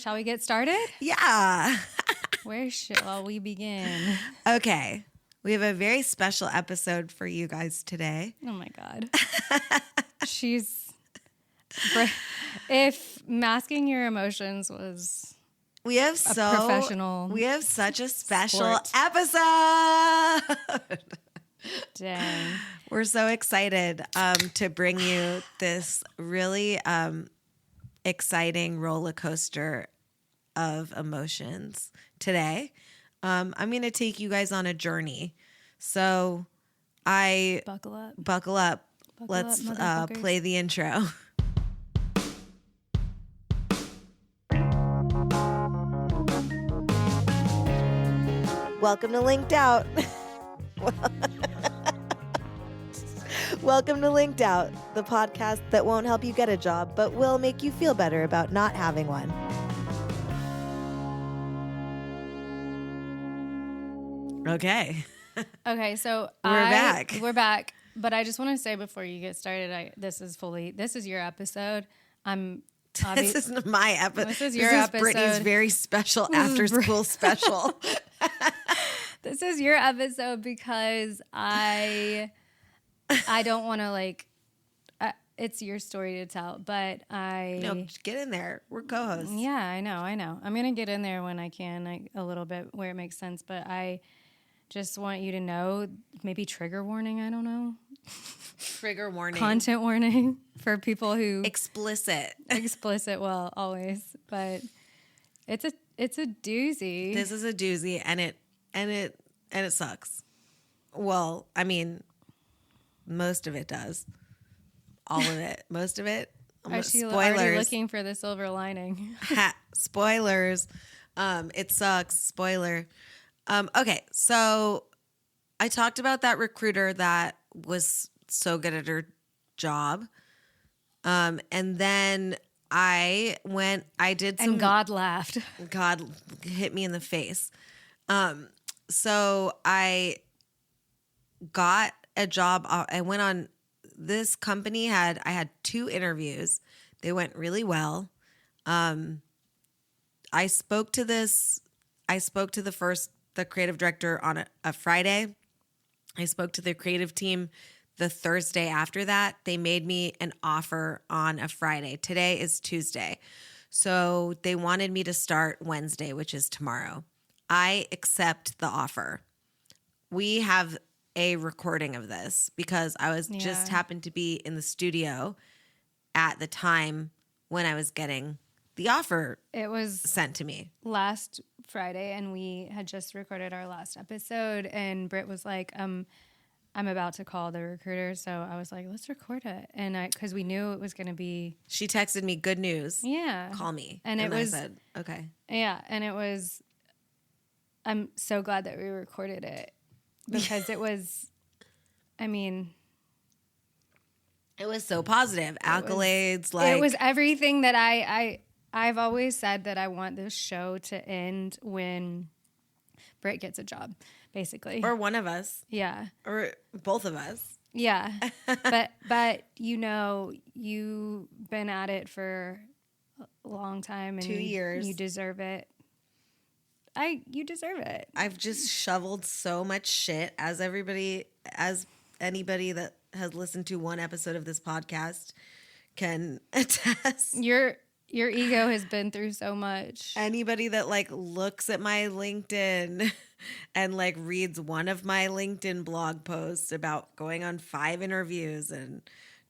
Shall we get started? Yeah. Where shall we begin? Okay. We have a very special episode for you guys today. Oh my God. If masking your emotions was professional. We have such a special sport. episode. Dang. We're so excited to bring you this really exciting roller coaster of emotions today. I'm going to take you guys on a journey. So Buckle up. Buckle up. Let's motherfuckers. play the intro. Welcome to Linked Out. Welcome to Linked Out, the podcast that won't help you get a job, but will make you feel better about not having one. Okay. Okay, so we're back. But I just want to say before you get started, this is your episode. This isn't my episode. This is your episode. Brittany's very special after school special. This is your episode because I don't want to it's your story to tell, but No, get in there. We're co-hosts. Yeah, I know. I'm going to get in there when I can, a little bit where it makes sense, but I just want you to know, maybe trigger warning, I don't know. Trigger warning. Content warning for people who... Explicit, well, always. But it's a doozy. This is a doozy, and it sucks. Well, I mean, most of it does. All of it. Most of it. Spoilers. Already looking for the silver lining. Spoilers. It sucks. Spoiler. Okay, so I talked about that recruiter that was so good at her job. And then I did some... And God laughed. God hit me in the face. So I got a job. I went on... This company I had 2 interviews. They went really well. I spoke to the creative director on a Friday. I spoke to the creative team the Thursday after that. They made me an offer on a Friday. Today is Tuesday. So they wanted me to start Wednesday, which is tomorrow. I accept the offer. We have a recording of this because I was just happened to be in the studio at the time when I was getting the offer. It was sent to me last Friday, and we had just recorded our last episode, and Brit was like, I'm about to call the recruiter, so I was like, let's record it. And because we knew it was going to be... She texted me, good news. Yeah. Call me. And I said, okay. Yeah, and it was... I'm so glad that we recorded it because it was... I mean... It was so positive. Accolades, It was everything that I've always said that I want this show to end when Brit gets a job, basically. Or one of us. Yeah. Or both of us. Yeah. but you've been at it for a long time. And 2 years. You deserve it. You deserve it. I've just shoveled so much shit as anybody that has listened to one episode of this podcast can attest. Your ego has been through so much. Anybody that looks at my LinkedIn and reads one of my LinkedIn blog posts about going on 5 interviews and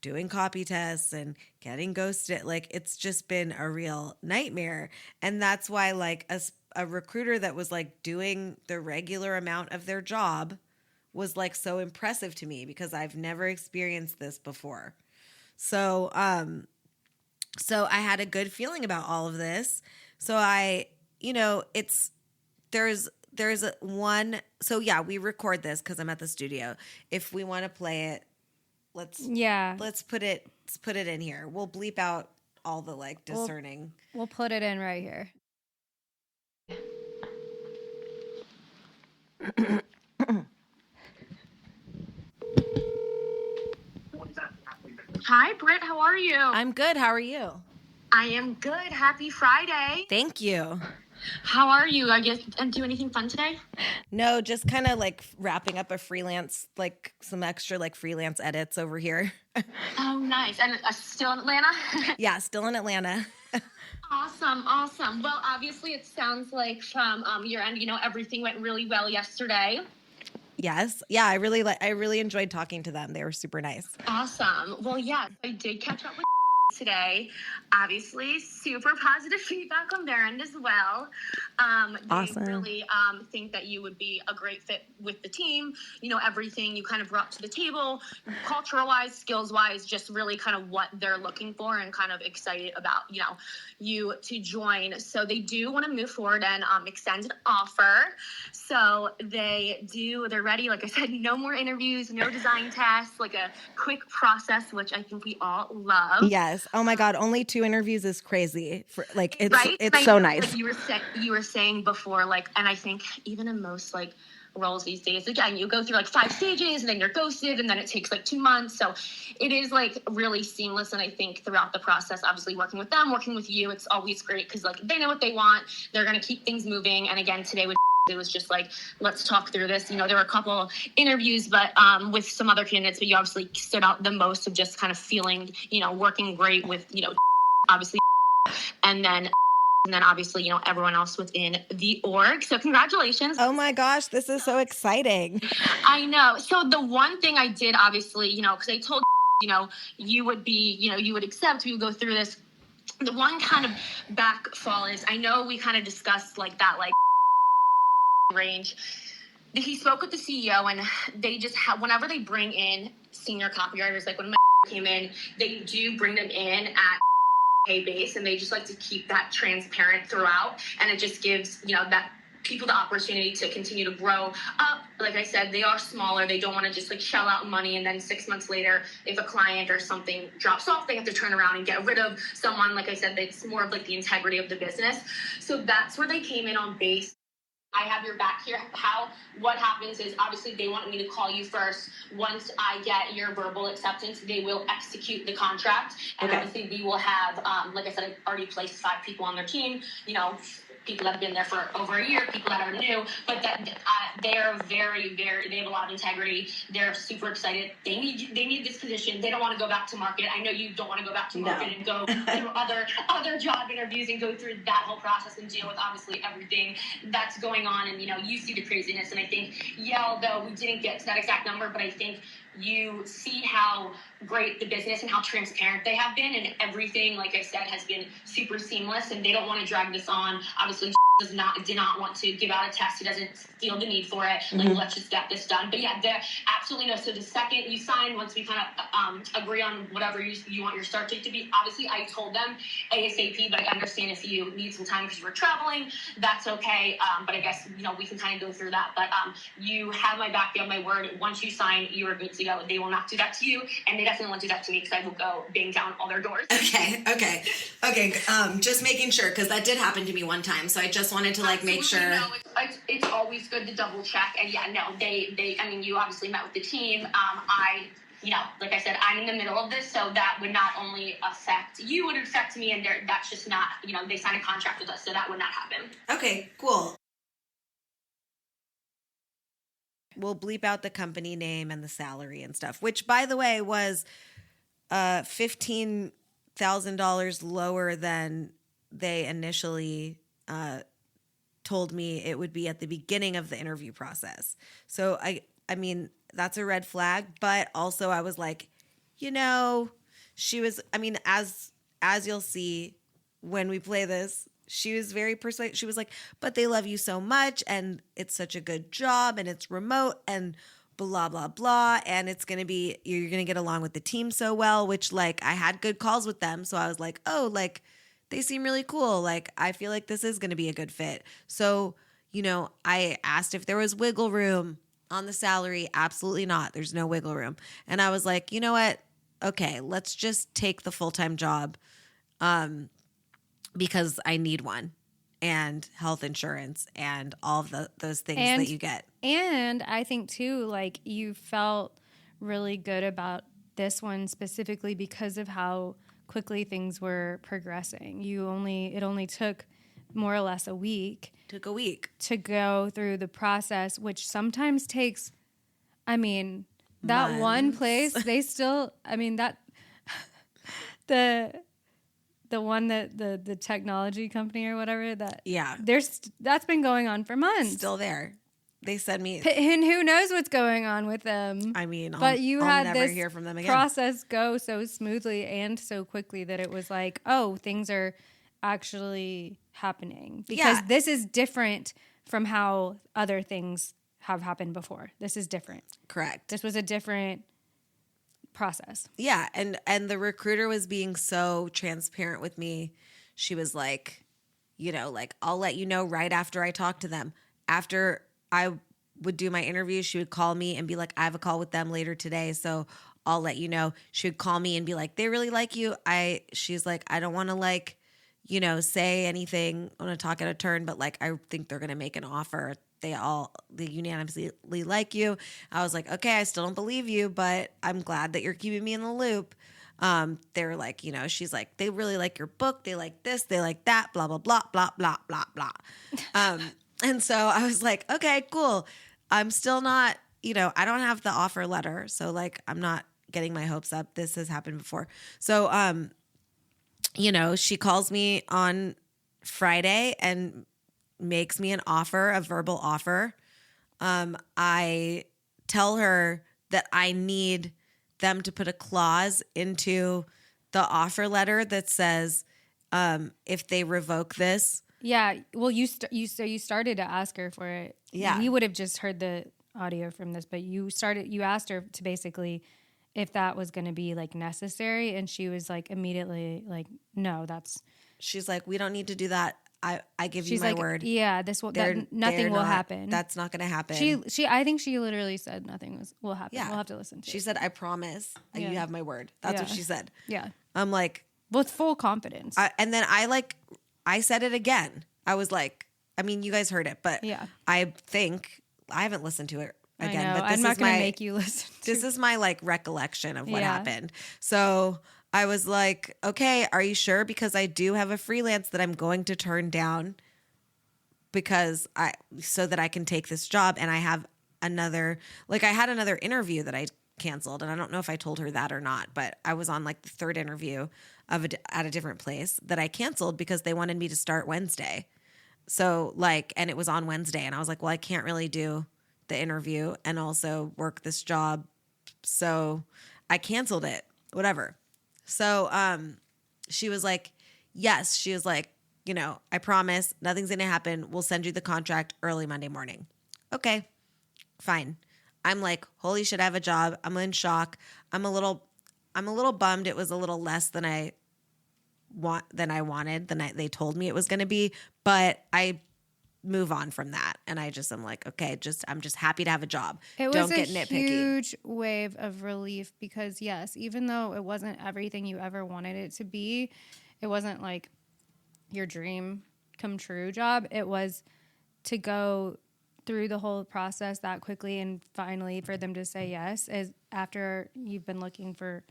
doing copy tests and getting ghosted, it's just been a real nightmare. And that's why a recruiter that was doing the regular amount of their job was so impressive to me because I've never experienced this before. So I had a good feeling about all of this. So we record this because I'm at the studio. If we want to play it, let's put it in here. We'll bleep out all the discerning. We'll put it in right here. Hi, Brit. How are you? I'm good. How are you? I am good. Happy Friday. Thank you. How are you? I guess, and do anything fun today? No, just kind of like wrapping up a freelance, like some extra like freelance edits over here. Oh, nice. And still in Atlanta? Yeah, still in Atlanta. Awesome. Well, obviously, it sounds like from your end, everything went really well yesterday. Yes. Yeah, I really enjoyed talking to them. They were super nice. Awesome. Well, yeah, I did catch up with today. Obviously, super positive feedback on their end as well. Awesome. They really think that you would be a great fit with the team. Everything you kind of brought to the table, cultural-wise, skills-wise, just really kind of what they're looking for and kind of excited about, you to join. So they do want to move forward and extend an offer. So they're ready. Like I said, no more interviews, no design tests, like a quick process, which I think we all love. Yes. Oh my God. Only 2 interviews is crazy. It's right? it's so nice. Like you were saying before, like, and I think even in most like roles these days, again, you go through like 5 stages and then you're ghosted and then it takes like 2 months. So it is like really seamless. And I think throughout the process, obviously working with them, working with you, it's always great because like they know what they want. They're going to keep things moving. And again, today it was just like, let's talk through this. There were a couple interviews, but with some other candidates, but you obviously stood out the most of just kind of feeling, working great with, obviously, and then obviously, everyone else within the org. So congratulations. Oh my gosh, this is so exciting. I know. So the one thing I did, obviously, because I told, you would be, you would accept, we would go through this. The one kind of backfall is, I know we kind of discussed like that, like range. He spoke with the CEO and they just have, whenever they bring in senior copywriters, like when my came in, they do bring them in at pay base and they just like to keep that transparent throughout. And it just gives, that people the opportunity to continue to grow up. Like I said, they are smaller. They don't want to just like shell out money. And then 6 months later, if a client or something drops off, they have to turn around and get rid of someone. Like I said, it's more of like the integrity of the business. So that's where they came in on base. I have your back here. What happens is obviously they wanted me to call you first. Once I get your verbal acceptance, they will execute the contract. And obviously we will have, like I said, I've already placed 5 people on their team, people that have been there for over a year, people that are new, but that they're very, very, they have a lot of integrity. They're super excited. They need this position. They don't want to go back to market. I know you don't want to go back to market and go through other job interviews and go through that whole process and deal with obviously everything that's going on. And, you see the craziness. And I think, although we didn't get to that exact number, but I think you see how great the business and how transparent they have been, and everything, like I said, has been super seamless, and they don't want to drag this on. Obviously, did not want to give out a test. He doesn't feel the need for it. Like, let's just get this done. But yeah, absolutely no. So the second you sign, once we kind of agree on whatever you want your start date to be, obviously I told them ASAP, but I understand if you need some time because we're traveling, that's okay. But I guess, we can kind of go through that. But you have my back, you have my word. Once you sign, you are good to go. They will not do that to you, and they definitely won't do that to me because I will go bang down all their doors. Okay. Just making sure, because that did happen to me one time. So I just wanted to make sure. No, it's always good to double check. And yeah, no, they I mean, you obviously met with the team. Like I said, I'm in the middle of this, so that would not only affect you, would affect me, and that's just not, they signed a contract with us, so that would not happen. Okay, cool. We'll bleep out the company name and the salary and stuff, which, by the way, was $15,000 lower than they initially told me it would be at the beginning of the interview process. So I mean, that's a red flag, but also I was like, she was, as you'll see when we play this, she was very persuasive. She was like, but they love you so much and it's such a good job and it's remote and blah, blah, blah. And it's going to be, you're going to get along with the team so well, which I had good calls with them. So I was like, oh, they seem really cool. I feel like this is going to be a good fit. So, I asked if there was wiggle room on the salary. Absolutely not. There's no wiggle room. And I was like, you know what? Okay, let's just take the full-time job because I need one, and health insurance and all of those things that you get. And I think too, you felt really good about this one specifically because of how quickly things were progressing. It only took more or less a week. Took a week to go through the process, which sometimes takes, I mean, that Months. one place, they still, I mean, that, the one that the technology company or whatever that, yeah, that's been going on for months. Still there. They send me, and who knows what's going on with them. I mean, but I'll had never this hear from them again. process go so smoothly and so quickly that it was like, oh, things are actually happening, because this is different from how other things have happened before. This is different. Correct. This was a different process. Yeah, and the recruiter was being so transparent with me. She was like, you know, like, I'll let you know right after I talk to them. After I would do my interview, she would call me and be like, I have a call with them later today, so I'll let you know. She would call me and be like, they really like you. She's like, I don't want to, like, you know, say anything, I want to talk out of turn, but like, I think they're going to make an offer. They unanimously like you. I was like, okay, I still don't believe you, but I'm glad that you're keeping me in the loop. They're like, you know, she's like, they really like your book. They like this, they like that, blah, blah, blah, blah, blah, blah, blah. And so I was like, okay, cool. I'm still not, you know, I don't have the offer letter. So like, I'm not getting my hopes up. This has happened before. So, you know, she calls me on Friday and makes me an offer, a verbal offer. I tell her that I need them to put a clause into the offer letter that says, if they revoke this. Yeah. Well, you started to ask her for it. Yeah. We would have just heard the audio from this, but you asked her to basically if that was going to be like necessary. And she was like immediately like, no, she's like, we don't need to do that. I give you my word. Yeah, nothing will happen. That's not going to happen. I think she literally said nothing will happen. Yeah. We'll have to listen to it. She said, I promise you have my word. That's what she said. Yeah. I'm like, with full confidence. And then I said it again. I was like, I mean, you guys heard it, but I think I haven't listened to it again. I know. But this I'm not going to make you listen to This is my like recollection of what happened. So I was like, okay, are you sure? Because I do have a freelance that I'm going to turn down so that I can take this job. And I have I had another interview that I canceled. And I don't know if I told her that or not, but I was on like the third interview at a different place that I canceled because they wanted me to start Wednesday. So and it was on Wednesday. And I was like, well, I can't really do the interview and also work this job. So I canceled it, whatever. So she was like, yes. She was like, you know, I promise nothing's going to happen. We'll send you the contract early Monday morning. Okay, fine. I'm like, holy shit, I have a job. I'm in shock. I'm a little bummed. It was a little less than I wanted, they told me it was going to be, but I move on from that. And I'm like, okay, I'm just happy to have a job. Don't get nitpicky. It was a huge wave of relief because yes, even though it wasn't everything you ever wanted it to be, it wasn't like your dream come true job. It was to go through the whole process that quickly and finally for them to say yes after you've been looking for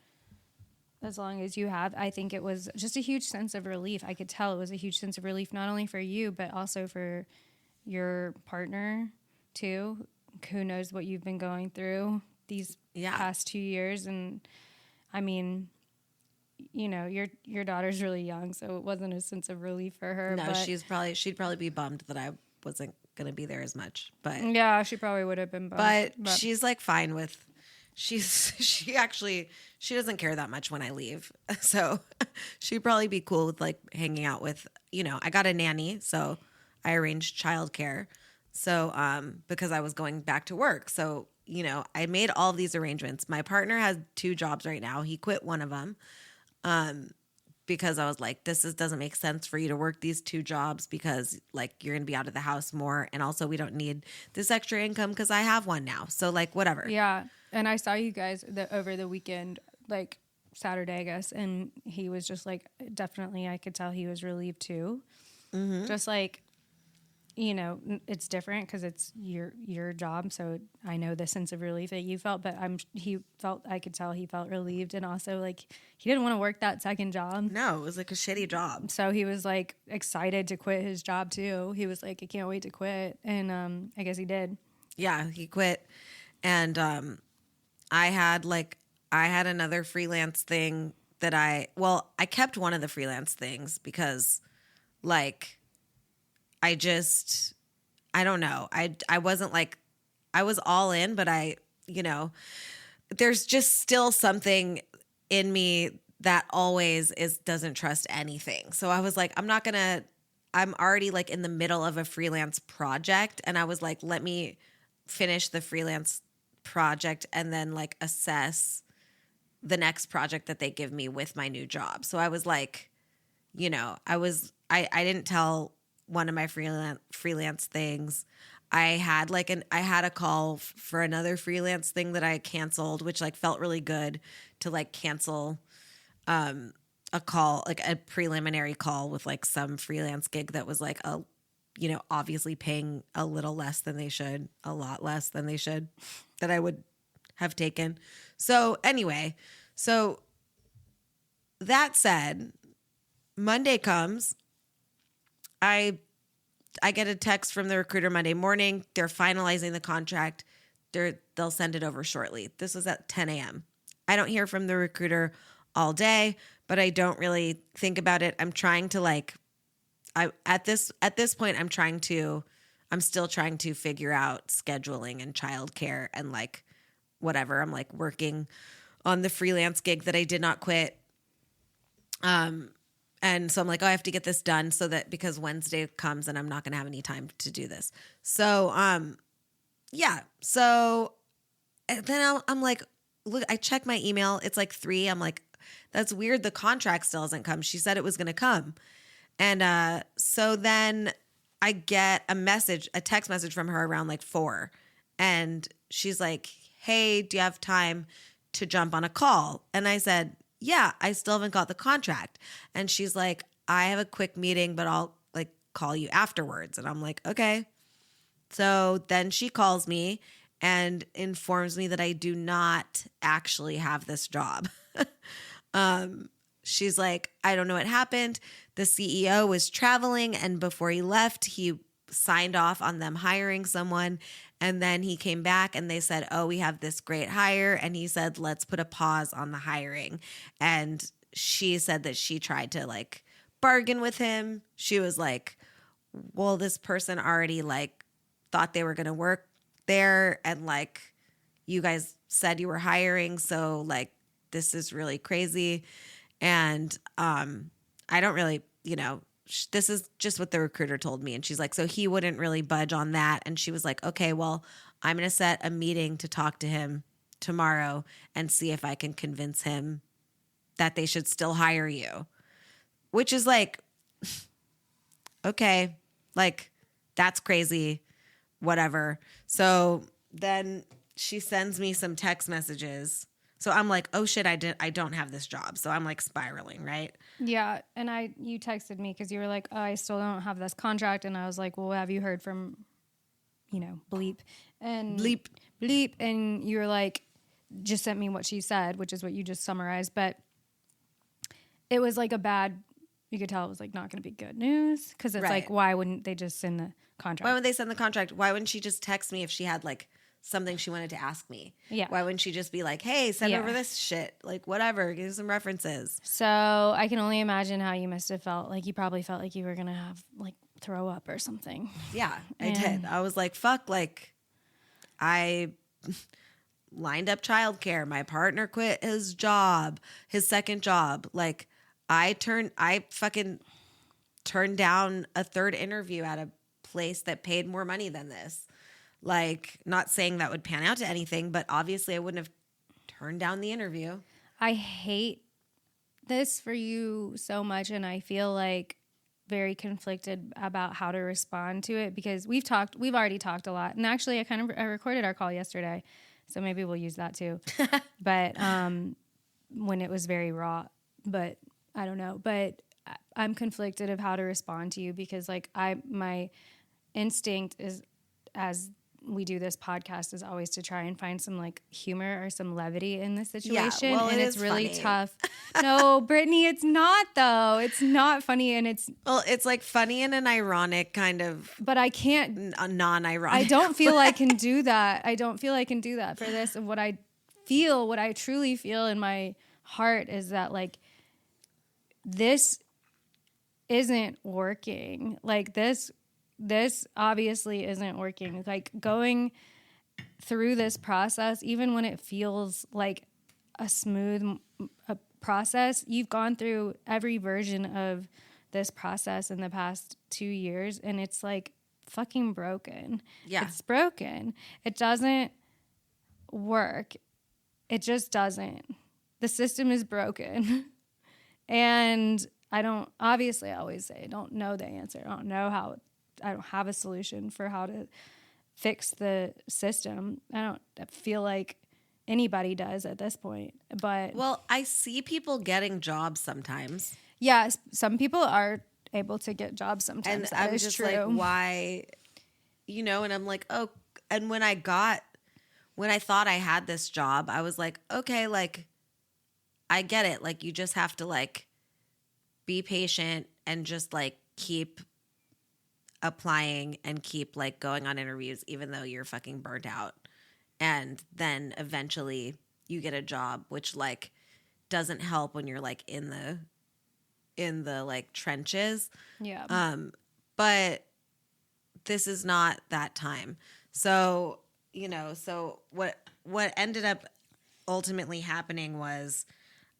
as long as you have. I think it was just a huge sense of relief. I could tell it was a huge sense of relief, not only for you, but also for your partner too, who knows what you've been going through these past 2 years. And I mean, you know, your daughter's really young, so it wasn't a sense of relief for her. No, she'd probably be bummed that I wasn't going to be there as much, but yeah, she probably would have been bummed. But she's like fine with, she doesn't care that much when I leave. So she'd probably be cool with like hanging out with, you know, I got a nanny, so I arranged childcare. So, because I was going back to work. So, you know, I made all of these arrangements. My partner has 2 jobs right now. He quit one of them. Because I was like, doesn't make sense for you to work these 2 jobs because like you're going to be out of the house more. And also we don't need this extra income because I have one now. So like, whatever. Yeah. And I saw you guys over the weekend, like Saturday, I guess. And he was just like, definitely, I could tell he was relieved too. Mm-hmm. Just like, you know, it's different because it's your job. So I know the sense of relief that you felt, but I could tell he felt relieved. And also like, he didn't want to work that second job. No, it was like a shitty job. So he was like excited to quit his job too. He was like, I can't wait to quit. And I guess he did. Yeah, he quit. And I had another freelance thing that I kept one of the freelance things because like I don't know. I wasn't like, I was all in, but there's just still something in me that always doesn't trust anything. So I was like, I'm already like in the middle of a freelance project. And I was like, let me finish the freelance project and then like assess the next project that they give me with my new job. So I was like, I didn't tell one of my freelance things. I had a call for another freelance thing that I canceled, which like felt really good to like cancel a call, like a preliminary call with like some freelance gig that was like obviously paying a little less than they should, a lot less than they should, that I would have taken. So anyway, that said, Monday comes. I get a text from the recruiter Monday morning. They're finalizing the contract. They'll send it over shortly. This was at 10 a.m. I don't hear from the recruiter all day, but I don't really think about it. I'm trying to at this point, I'm still trying to figure out scheduling and childcare and like whatever. I'm like working on the freelance gig that I did not quit. And so I'm like, oh, I have to get this done because Wednesday comes and I'm not going to have any time to do this. So, yeah. So and then I'm like, look, I check my email. It's like 3. I'm like, that's weird. The contract still hasn't come. She said it was going to come. And, so then I get a text message from her around like 4. And she's like, hey, do you have time to jump on a call? And I said, yeah, I still haven't got the contract. And she's like, I have a quick meeting, but I'll like call you afterwards. And I'm like, okay. So then she calls me and informs me that I do not actually have this job. She's like, I don't know what happened. The CEO was traveling, and before he left, he signed off on them hiring someone. And then he came back and they said, oh, we have this great hire. And he said, let's put a pause on the hiring. And she said that she tried to like bargain with him. She was like, well, this person already like thought they were going to work there. And like, you guys said you were hiring. So like, this is really crazy. And I don't really, this is just what the recruiter told me. And she's like, so he wouldn't really budge on that. And she was like, okay, well, I'm going to set a meeting to talk to him tomorrow and see if I can convince him that they should still hire you. Which is like, okay, like that's crazy, whatever. So then she sends me some text messages. So I'm like, oh shit, I don't have this job. So I'm like spiraling, right? Yeah. And you texted me because you were like, oh, I still don't have this contract. And I was like, well, have you heard from, Bleep? And Bleep. And you were like, just sent me what she said, which is what you just summarized. But it was like you could tell it was like not going to be good news. Because it's like, why wouldn't they just send the contract? Why would they send the contract? Why wouldn't she just text me if she had like something she wanted to ask me? Yeah. Why wouldn't she just be like, hey, send over this shit? Like, whatever, give some references. So I can only imagine how you must have felt. Like, you probably felt like you were going to have, like, throw up or something. Yeah, I did. I was like, fuck, like, I lined up childcare. My partner quit his second job. Like, I fucking turned down a third interview at a place that paid more money than this. Like, not saying that would pan out to anything, but obviously I wouldn't have turned down the interview. I hate this for you so much, and I feel like very conflicted about how to respond to it because we've already talked a lot. And actually, I recorded our call yesterday, so maybe we'll use that too. But when it was very raw, but I don't know. But I'm conflicted of how to respond to you because like my instinct is, as we do this podcast, is always to try and find some like humor or some levity in the situation. well, and it it's is really funny. tough. No, Brittany, it's not though. It's not funny, and it's, Well, it's like funny in an ironic kind of but I can't, non-ironic. I don't feel I can do that. I don't feel I can do that for this. And what I truly feel in my heart is that like this isn't working. Like this obviously isn't working. Like going through this process, even when it feels like a smooth process, you've gone through every version of this process in the past 2 years, and it's like fucking broken. Yeah. It's broken. It doesn't work. It just doesn't. The system is broken. And I always say, I don't know the answer. I don't have a solution for how to fix the system. I don't feel like anybody does at this point. But Well, I see people getting jobs sometimes. yeah, some people are able to get jobs sometimes. And That I'm is just true. like, why, and I'm like, oh, and when I thought I had this job, I was like, okay, like, I get it. Like, you just have to like be patient and just like keep applying and keep like going on interviews, even though you're fucking burnt out. And then eventually you get a job, which like doesn't help when you're like in the like trenches. Yeah. But this is not that time. So, so what ended up ultimately happening was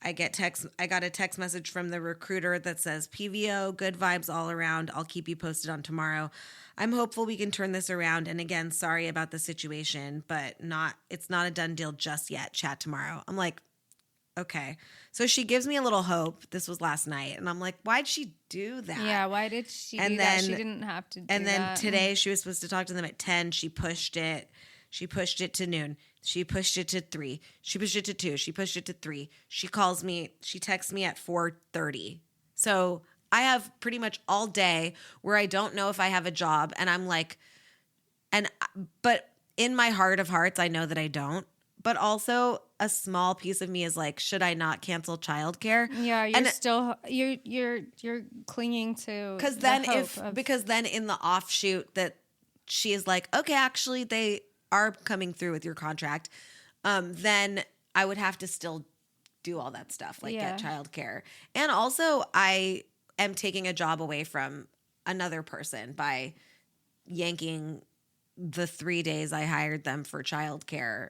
I got a text message from the recruiter that says, PVO, good vibes all around. I'll keep you posted on tomorrow. I'm hopeful we can turn this around. And again, sorry about the situation, but it's not a done deal just yet. Chat tomorrow. I'm like, okay. So she gives me a little hope. This was last night. And I'm like, why'd she do that? Yeah, why did she And do that? then- She didn't have to do And then that. today she was supposed to talk to them at 10. She pushed it. She pushed it to noon. She pushed it to 3. She pushed it to 2. She pushed it to 3. She calls me. She texts me at 4:30. So I have pretty much all day where I don't know if I have a job. And I'm like, but in my heart of hearts, I know that I don't. But also a small piece of me is like, should I not cancel childcare? Yeah, you're And- still you're clinging to Because the then hope because then in the offshoot that she is like, okay, actually they are coming through with your contract, then I would have to still do all that stuff, like Yeah. get childcare. And also I am taking a job away from another person by yanking the 3 days I hired them for childcare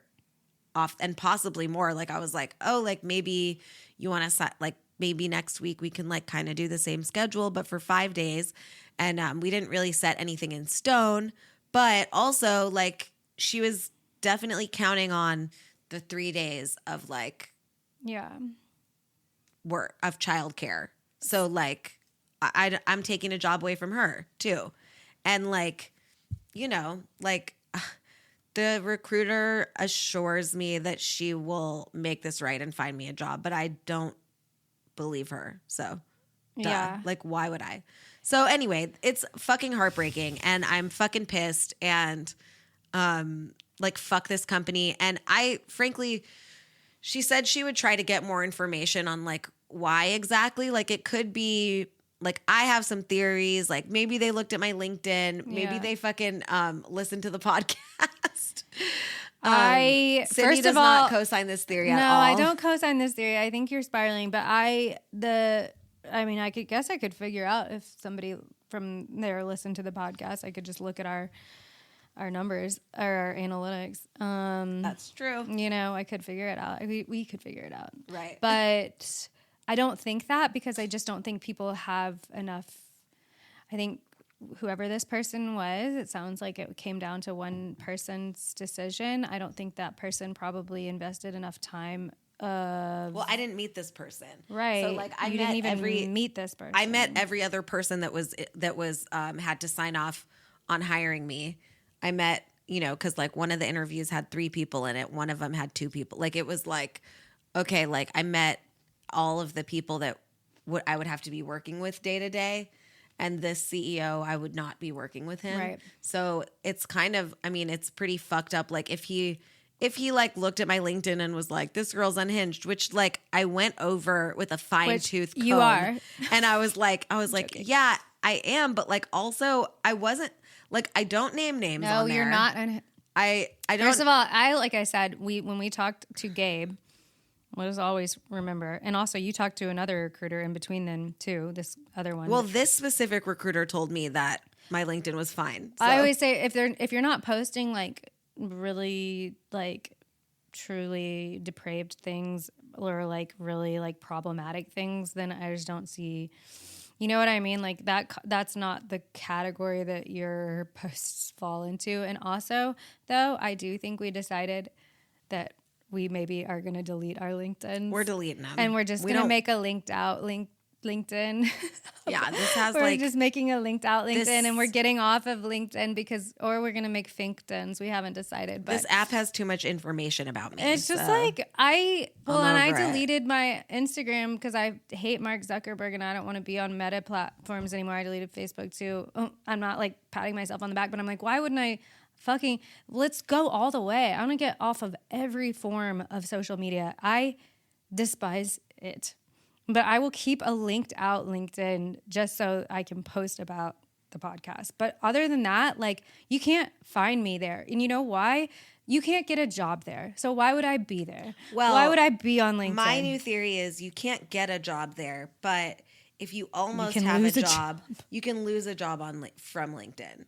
off, and possibly more. Like I was like, oh, like maybe you want to like maybe next week we can like kind of do the same schedule, but for 5 days. And we didn't really set anything in stone, but also like she was definitely counting on the 3 days of like yeah. work of childcare. So like I'm taking a job away from her too. And like, like the recruiter assures me that she will make this right and find me a job, but I don't believe her. So duh. Yeah. Like why would I? So anyway, it's fucking heartbreaking and I'm fucking pissed and like fuck this company. And I frankly, she said she would try to get more information on like why exactly. Like it could be like I have some theories. Like maybe they looked at my LinkedIn. Maybe Yeah. they fucking listened to the podcast. I Sydney first does of all not co-sign this theory at no, all. I don't co-sign this theory. I think you're spiraling, but I could figure out if somebody from there listened to the podcast. I could just look at our numbers or our analytics. That's true. I could figure it out. We could figure it out. Right. But I don't think that because I just don't think people have enough. I think whoever this person was, it sounds like it came down to one person's decision. I don't think that person probably invested enough time. Well, I didn't meet this person. Right. So like you didn't even meet this person. I met every other person that was had to sign off on hiring me. I met, because like one of the interviews had 3 people in it. One of them had 2 people. Like it was like, okay, like I met all of the people that I would have to be working with day to day. and this CEO, I would not be working with him. Right. So it's kind of, I mean, it's pretty fucked up. Like if he like looked at my LinkedIn and was like, this girl's unhinged, which like I went over with a fine tooth comb. You are. And I was like, joking. yeah, I am. But like, also I wasn't like, I don't name names No, on there. you're not. I don't. First of all, like I said, when we talked to Gabe, let us always remember, and also you talked to another recruiter in between then too, this other one. Well, this specific recruiter told me that my LinkedIn was fine. So. I always say if you're not posting like really like truly depraved things or like really like problematic things, then I just don't see. You know what I mean? Like that's not the category that your posts fall into. And also, though, I do think we decided that we maybe are going to delete our LinkedIn. We're deleting them. And we're just going to make a linked out LinkedIn. Yeah, this has we're like... just making a linked out LinkedIn and we're getting off of LinkedIn or we're going to make Finkdins. We haven't decided. But this app has too much information about me. It's just like I it. deleted my Instagram because I hate Mark Zuckerberg and I don't want to be on meta platforms anymore. I deleted Facebook too. I'm not like patting myself on the back, but I'm like, why wouldn't I let's go all the way. I want to get off of every form of social media. I despise it. But I will keep a linked out LinkedIn just so I can post about the podcast. But other than that, like you can't find me there. And you know why? You can't get a job there. So why would I be there? Well, why would I be on LinkedIn? My new theory is you can't get a job there, but if you almost can have lose a a job, you can lose a job from LinkedIn.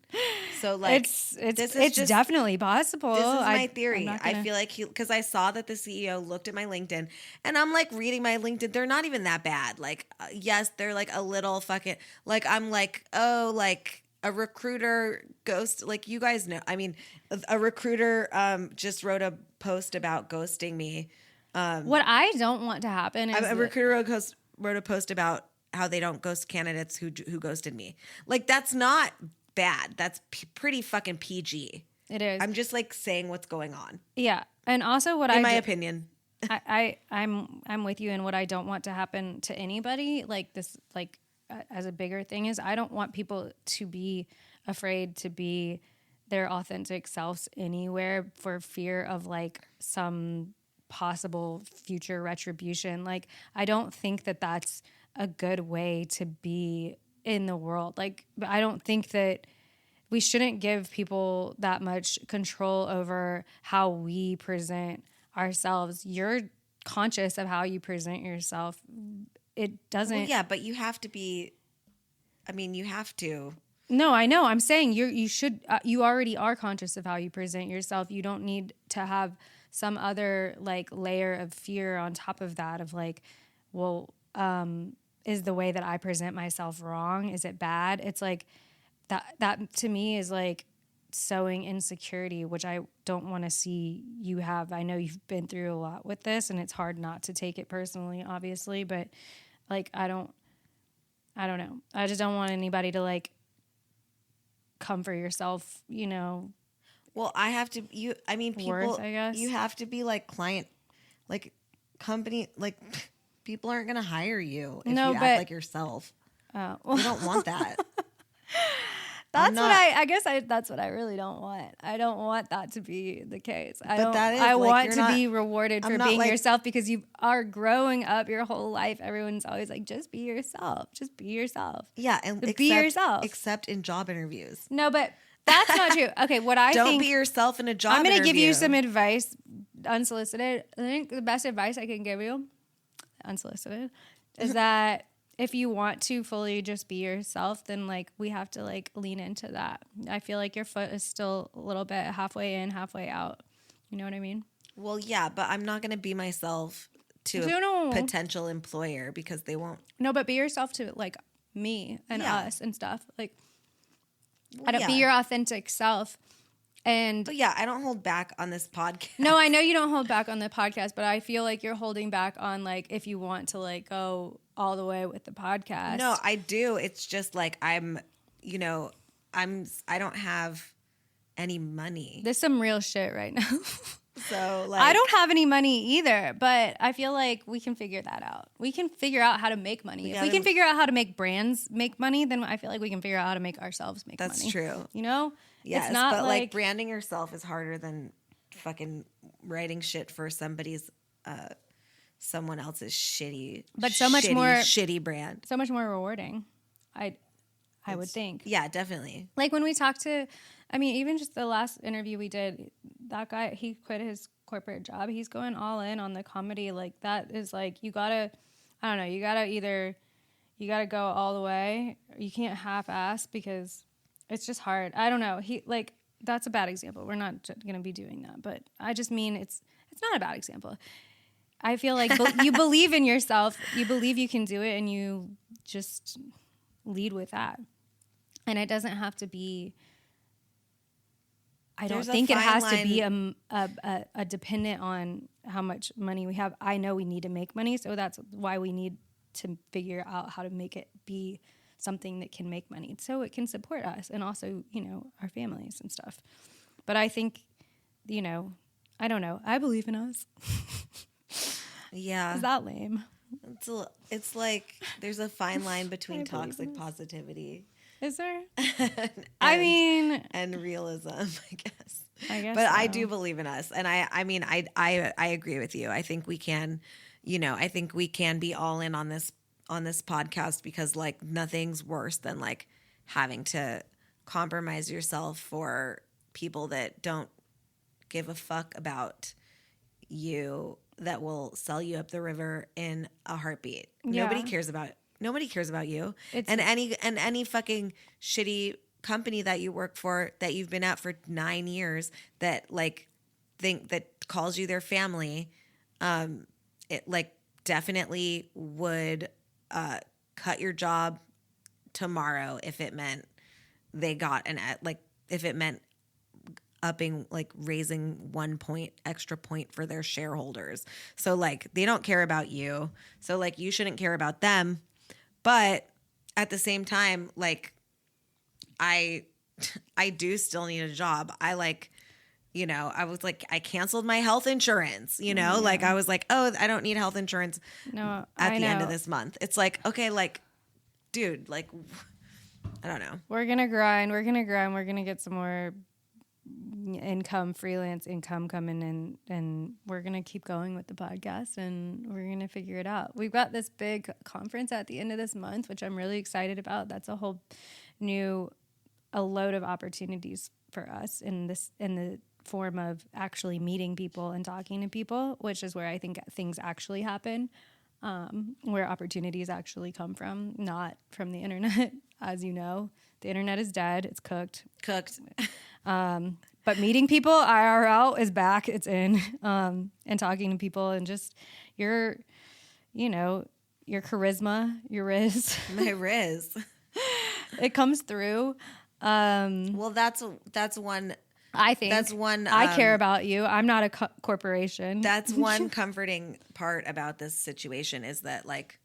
So like it's definitely possible. This is my theory. I feel like because I saw that the CEO looked at my LinkedIn and I'm like reading my LinkedIn. They're not even that bad. Like, yes, they're like a little fucking like I'm like, oh, like a recruiter ghost. Like you guys know. I mean, a recruiter just wrote a post about ghosting me. What I don't want to happen is a recruiter wrote a post about how they don't ghost candidates who ghosted me. Like that's not bad. That's pretty fucking PG. It is. I'm just like saying what's going on. Yeah, and also in my opinion, I'm with you. And what I don't want to happen to anybody like this, like as a bigger thing is I don't want people to be afraid to be their authentic selves anywhere for fear of like some possible future retribution. Like I don't think that that's a good way to be in the world. Like, I don't think that we shouldn't give people that much control over how we present ourselves. You're conscious of how you present yourself. It doesn't. Well, yeah, but you have to be. I mean, you have to. No, I know. I'm saying you should. You already are conscious of how you present yourself. You don't need to have some other like layer of fear on top of that. Of like, well, is the way that I present myself wrong? Is it bad? It's like that to me is like sowing insecurity, which I don't want to see you have. I know you've been through a lot with this and it's hard not to take it personally, obviously, but like, I don't know. I just don't want anybody to like come for yourself, you know. Well, people, worth, I guess. You have to be like client, like company, like people aren't going to hire you if you act like yourself. Oh. You don't want that. That's what I really don't want. I don't want that to be the case. I want to be rewarded for being yourself because you are growing up your whole life. Everyone's always like, just be yourself. Just be yourself. Yeah. And be yourself. Except in job interviews. No, but that's not true. Okay, don't be yourself in a job interview. I'm going to give you some advice, unsolicited. I think the best advice I can give you, unsolicited, is that if you want to fully just be yourself, then like we have to like lean into that. I feel like your foot is still a little bit halfway in, halfway out. You know what I mean? Well, yeah, but I'm not going to be myself to a potential employer because they won't. No, but be yourself to like me and us and stuff. Like, be your authentic self. But yeah, I don't hold back on this podcast. No, I know you don't hold back on the podcast, but I feel like you're holding back on like if you want to like go all the way with the podcast. No, I do. It's just like I don't have any money. There's some real shit right now. So like, I don't have any money either, but I feel like we can figure that out. We can figure out how to make money. If we can figure out how to make brands make money, then I feel like we can figure out how to make ourselves make money. That's true. You know? Yes, it's not but like branding yourself is harder than fucking writing shit for someone else's shitty, but so much more shitty brand. So much more rewarding. I would think. Yeah, definitely. Like when we talked to, I mean, even just the last interview we did, that guy, he quit his corporate job. He's going all in on the comedy. Like that is like, you gotta, I don't know, you gotta go all the way. You can't half-ass because it's just hard. I don't know. That's a bad example. We're not going to be doing that, but I just mean it's not a bad example. I feel like you believe in yourself, you believe you can do it, and you just lead with that. And it doesn't have to be, I don't think it has to be a dependent on how much money we have. I know we need to make money, so that's why we need to figure out how to make it be something that can make money so it can support us and also, our families and stuff. But I think, I don't know. I believe in us. Yeah. Is that lame? It's like there's a fine line between toxic positivity. Is there? and realism, I guess. But so. I do believe in us. And I agree with you. I think we can, I think we can be all in on this podcast because like nothing's worse than like having to compromise yourself for people that don't give a fuck about you, that will sell you up the river in a heartbeat. Yeah. Nobody cares about you. And any fucking shitty company that you work for that you've been at for 9 years that like that calls you their family, it like definitely would cut your job tomorrow if it meant they got if it meant raising 1 extra point for their shareholders. So like they don't care about you. So like you shouldn't care about them. But at the same time, like I do still need a job. I was like, I canceled my health insurance, like I was like, oh, I don't need health insurance at the end of this month. It's like, okay, like, dude, like, I don't know. We're going to grind. We're going to get some more freelance income coming in, and we're going to keep going with the podcast, and we're going to figure it out. We've got this big conference at the end of this month, which I'm really excited about. That's a whole a load of opportunities for us in the form of actually meeting people and talking to people, which is where I think things actually happen, where opportunities actually come from, not from the internet. As you know, the internet is dead. It's cooked. But meeting people IRL is back. It's in, and talking to people and just your charisma, your riz. My riz. It comes through. Well, that's one. I think that's one. I care about you. I'm not a corporation. That's one comforting part about this situation is that like,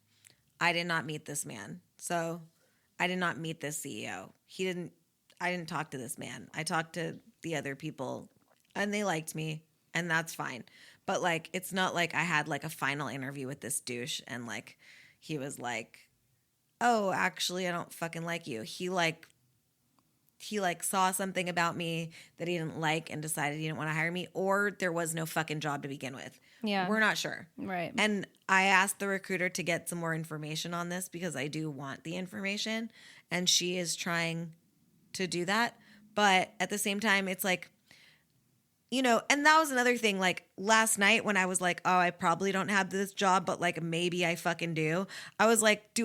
I did not meet this man. So I did not meet this CEO. I didn't talk to this man. I talked to the other people and they liked me, and that's fine. But like, it's not like I had like a final interview with this douche and like, he was like, oh, actually, I don't fucking like you. He saw something about me that he didn't like and decided he didn't want to hire me, or there was no fucking job to begin with. Yeah. We're not sure. Right. And I asked the recruiter to get some more information on this because I do want the information, and she is trying to do that. But at the same time, it's like, and that was another thing. Like last night when I was like, oh, I probably don't have this job, but like maybe I fucking do. I was like,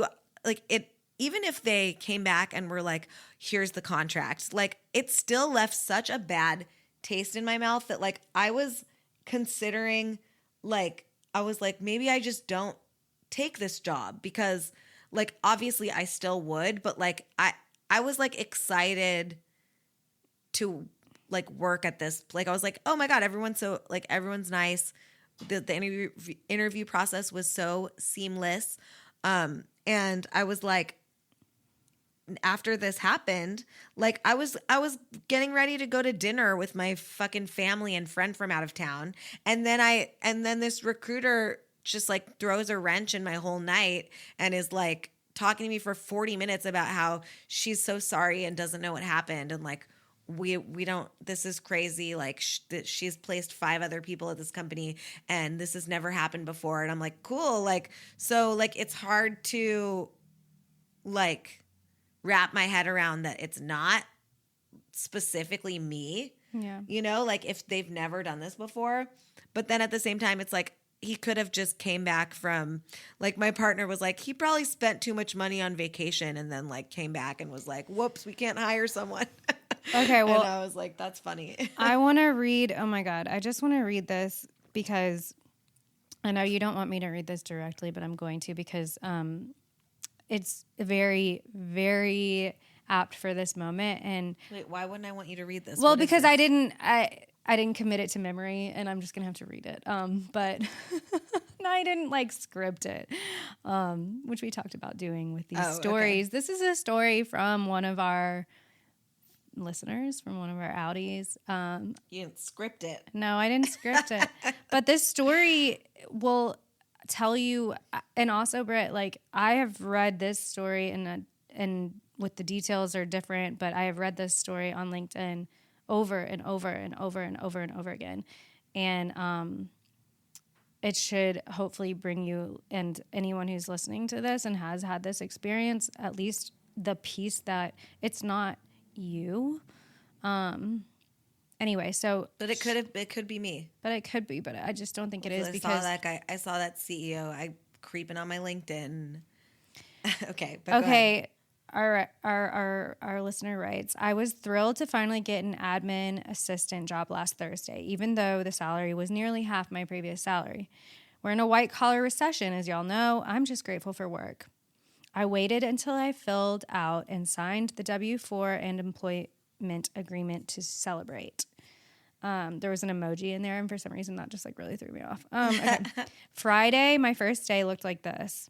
even if they came back and were like, here's the contract, like it still left such a bad taste in my mouth that like I was considering, like, I was like, maybe I just don't take this job because like, obviously I still would, but like, I was like excited to like work at this. Like I was like, oh my God, everyone's nice. The interview process was so seamless. And I was like, after this happened, like I was getting ready to go to dinner with my fucking family and friend from out of town. And then this recruiter just like throws a wrench in my whole night and is like talking to me for 40 minutes about how she's so sorry and doesn't know what happened. And like, we don't, this is crazy. Like she's placed 5 other people at this company and this has never happened before. And I'm like, cool. Like, so like, it's hard to like wrap my head around that it's not specifically me, Yeah. you know, like if they've never done this before. But then at the same time, it's like, he could have just came back from, like, my partner was like, he probably spent too much money on vacation and then like came back and was like, whoops, we can't hire someone. Okay, well, and I was like, that's funny. I want to read, oh my God, I just want to read this because I know you don't want me to read this directly, but I'm going to because it's very, very apt for this moment. And Wait, why wouldn't I want you to read this? well, What is because this? I didn't commit it to memory, and I'm just gonna have to read it. But no, I didn't like script it, which we talked about doing with these stories. Okay. This is a story from one of our listeners, from one of our outies. You didn't script it. No, I didn't script it. But this story will tell you, and also, Brit, like I have read this story and with the details are different, but I have read this story on LinkedIn over and over and over and over and over again. And it should hopefully bring you and anyone who's listening to this and has had this experience, at least the piece that it's not you. Anyway, so But it could be me. But it could be, but I just don't think it is I because saw that guy. I saw that CEO creeping on my LinkedIn. Okay. But okay. Our listener writes, I was thrilled to finally get an admin assistant job last Thursday, even though the salary was nearly half my previous salary. We're in a white collar recession, as y'all know. I'm just grateful for work. I waited until I filled out and signed the W-4 and employment agreement to celebrate. There was an emoji in there, and for some reason that just like really threw me off. Okay. Friday, my first day looked like this.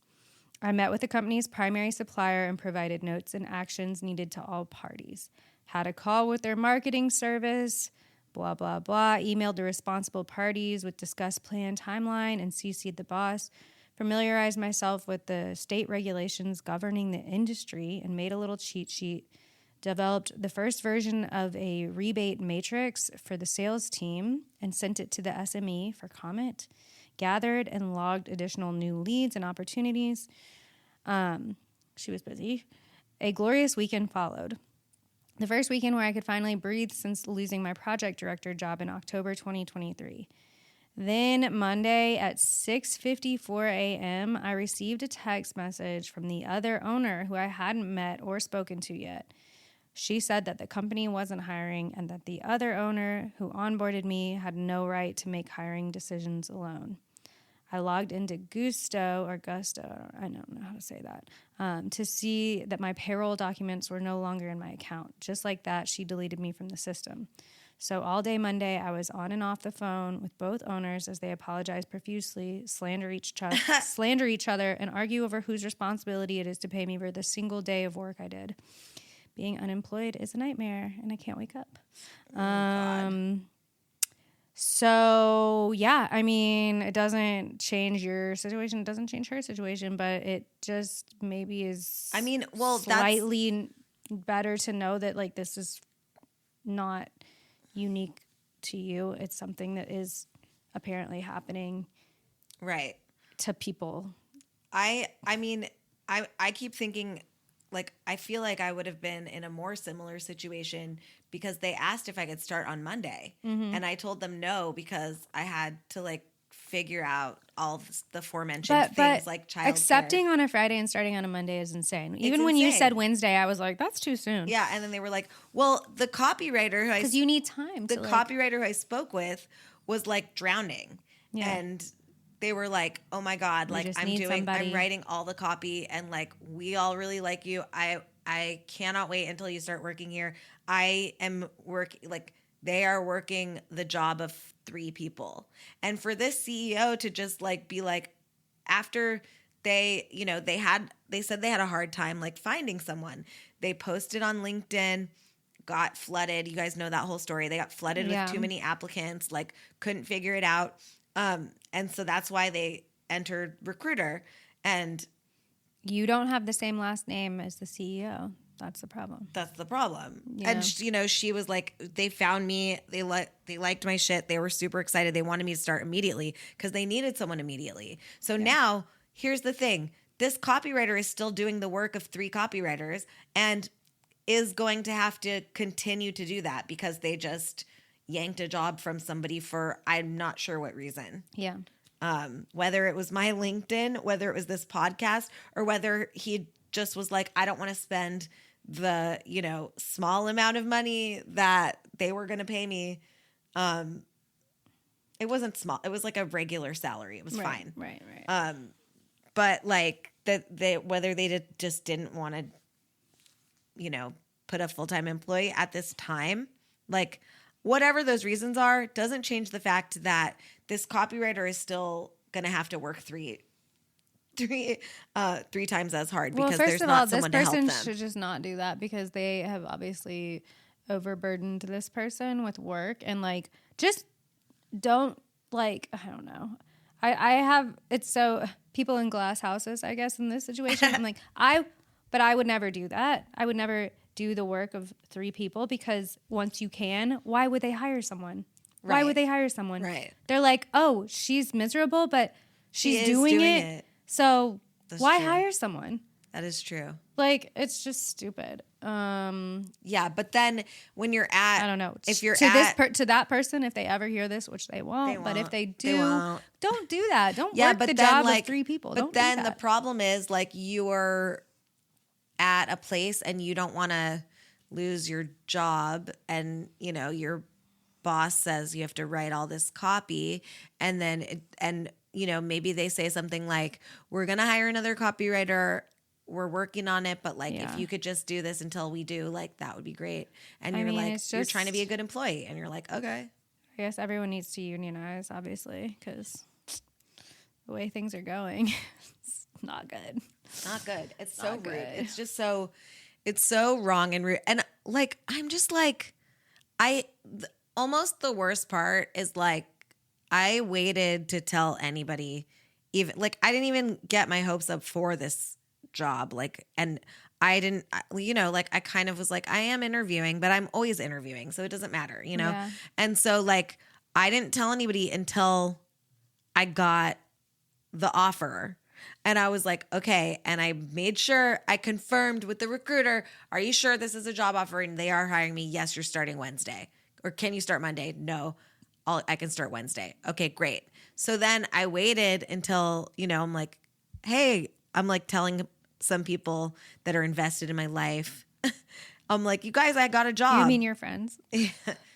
I met with the company's primary supplier and provided notes and actions needed to all parties. Had a call with their marketing service, blah, blah, blah. Emailed the responsible parties with discussed plan timeline and CC'd the boss. Familiarized myself with the state regulations governing the industry and made a little cheat sheet. Developed the first version of a rebate matrix for the sales team and sent it to the SME for comment. Gathered and logged additional new leads and opportunities. She was busy. A glorious weekend followed. The first weekend where I could finally breathe since losing my project director job in October 2023. Then Monday at 6:54 a.m., I received a text message from the other owner who I hadn't met or spoken to yet. She said that the company wasn't hiring and that the other owner who onboarded me had no right to make hiring decisions alone. I logged into Gusto, I don't know how to say that, to see that my payroll documents were no longer in my account. Just like that, she deleted me from the system. So all day Monday, I was on and off the phone with both owners as they apologized profusely, slander each other, and argue over whose responsibility it is to pay me for the single day of work I did. Being unemployed is a nightmare, and I can't wake up. God. So, yeah, I mean, it doesn't change your situation. It doesn't change her situation, but it just maybe is slightly better to know that, like, this is not unique to you. It's something that is apparently happening right to people. I mean, I keep thinking, like, I feel like I would have been in a more similar situation because they asked if I could start on Monday. Mm-hmm. And I told them no because I had to, like, figure out all the aforementioned things like child accepting care. On a Friday and starting on a Monday is insane. Even when you said Wednesday, I was like, that's too soon. Yeah, and then they were like, well, the copywriter who because you need time. The copywriter who I spoke with was, like, drowning. Yeah. And they were like, oh my God, like I'm writing all the copy and like, we all really like you. I cannot wait until you start working here. I am working, like they are working the job of 3 people. And for this CEO to just like, be like, after they, you know, they said they had a hard time like finding someone. They posted on LinkedIn, got flooded. You guys know that whole story. They got flooded Yeah. with too many applicants, like couldn't figure it out. And so that's why they entered recruiter. And You don't have the same last name as the CEO. That's the problem. that's the problem. Yeah. And she was like, they found me. They liked my shit. They were super excited. They wanted me to start immediately because they needed someone immediately. So now here's the thing. This copywriter is still doing the work of 3 copywriters and is going to have to continue to do that because they just yanked a job from somebody for I'm not sure what reason. Yeah. Whether it was my LinkedIn, whether it was this podcast, or whether he just was like, I don't want to spend the, small amount of money that they were going to pay me. It wasn't small. It was like a regular salary. It was fine. Right. But like whether they just didn't want to, put a full-time employee at this time, like whatever those reasons are, doesn't change the fact that this copywriter is still going to have to work three times as hard because there's not someone to help them. This person should just not do that because they have obviously overburdened this person with work and like just don't like I don't know. I have it's so people in glass houses, I guess, in this situation. I'm like but I would never do that. I would never do the work of 3 people because once you can, why would they hire someone? Right. Why would they hire someone? Right. They're like, oh, she's miserable, but she's doing it. So That's why true. hire someone? That is true. Like, it's just stupid. Yeah, but then when you're at, I don't know. if you're to that person, if they ever hear this, which they won't, but if they do, don't do that. Don't work the job of 3 people. But then the problem is like you're at a place and you don't want to lose your job, and your boss says you have to write all this copy, and then maybe they say something like, we're gonna hire another copywriter, we're working on it, but like if you could just do this until we do, like that would be great. And you're you're trying to be a good employee, and you're like, okay. I guess everyone needs to unionize, obviously, because the way things are going, it's not good. Not good. It's Not so rude. good. It's just it's so wrong and rude. And like, I'm just like, almost the worst part is like, I waited to tell anybody, even like, I didn't even get my hopes up for this job. Like, and I didn't, like I kind of was like, I am interviewing, but I'm always interviewing. So it doesn't matter, Yeah. And so like, I didn't tell anybody until I got the offer. And I was like, okay. And I made sure I confirmed with the recruiter, are you sure this is a job offer and they are hiring me? Yes, you're starting Wednesday. Or can you start Monday? No, I can start Wednesday. Okay, great. So then I waited until, I'm like, hey, I'm like telling some people that are invested in my life. I'm like, you guys, I got a job. You mean your friends?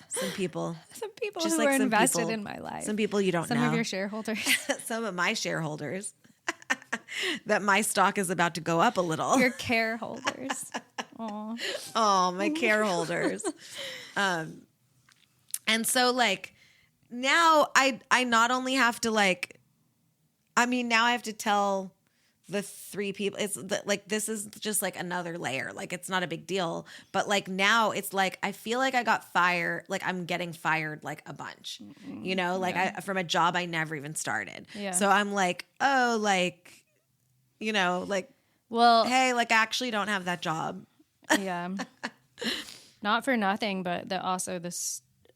Some people. Some people Just who like are some invested people- in my life. Some people you don't know. Some of your shareholders. Some of my shareholders. That my stock is about to go up a little. Your care holders. Aw. Oh, my care holders. And so like now I not only have to now I have to tell the 3 people. It's like, this is just like another layer. Like, it's not a big deal, but like now it's like, I feel like I got fired. Like I'm getting fired like a bunch, from a job I never even started. Yeah. So I'm like, oh, like, Well, hey, like I actually don't have that job. yeah. Not for nothing, but also the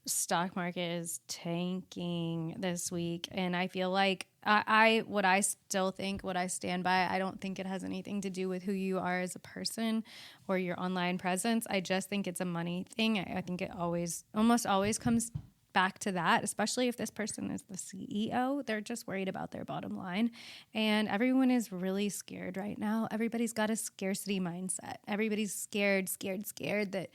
stock market is tanking this week, and I feel like what I stand by, I don't think it has anything to do with who you are as a person or your online presence. I just think it's a money thing. I think it almost always comes back to that, especially if this person is the CEO. They're just worried about their bottom line. And everyone is really scared right now. Everybody's got a scarcity mindset. Everybody's scared that